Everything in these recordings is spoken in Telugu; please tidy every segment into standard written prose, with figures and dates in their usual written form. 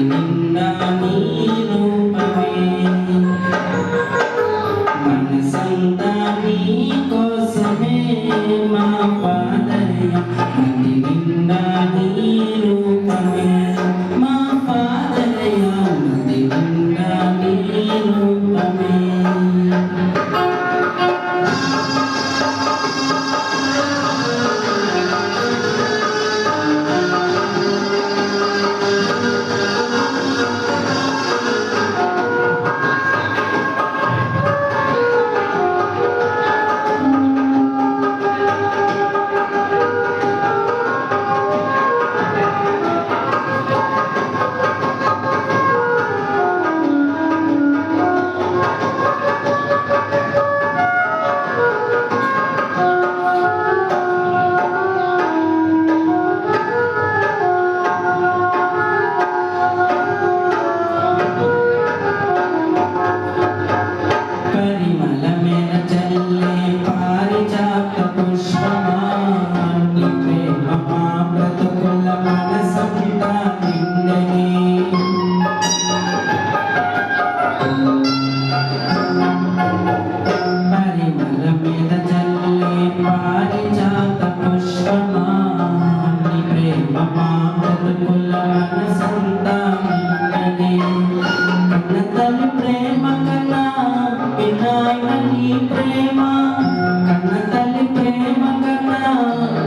నిండా నీ రూపమే మనసంతా నీ కోసమే మా పాదరయ మది నిండా నీ రూపమే మా పాదరయ మది నిండా నీ రూపమే పారిజాత పుష్పమా నీ ప్రేమ మా బ్రతుకుల మనసంతా నిండనే కన్న తల్లి ప్రేమ కన్నా వినాయన నీ ప్రేమ కన్న తల్లి ప్రేమ కన్నా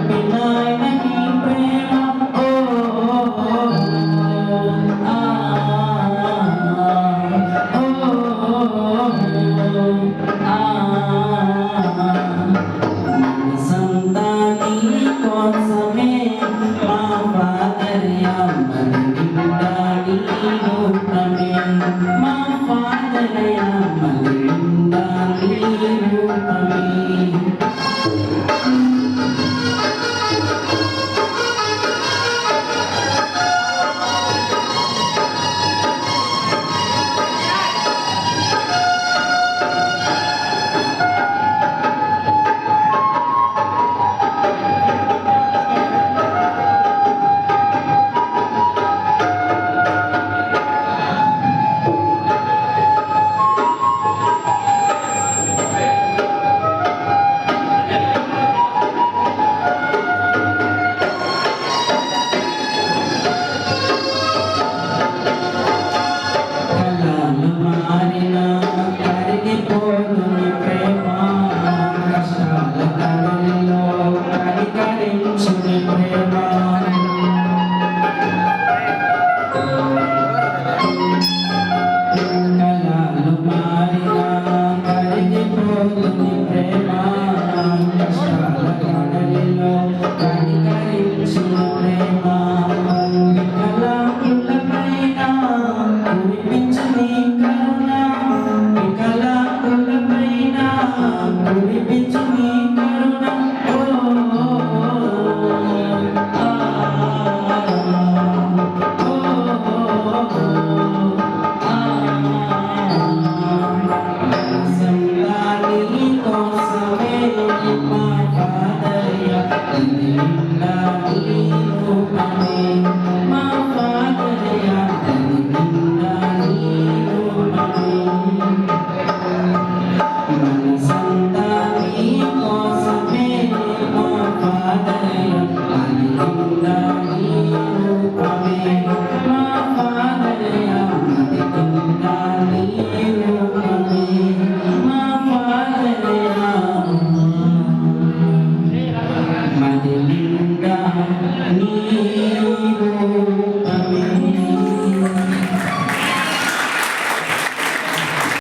వినాయన నీ ప్రేమ ఓ ఆ కోసమే మా పాదరయ మది నిండా నీ రూపమే మా పాదరయ మది నిండా నీ రూపమే ప్రేమ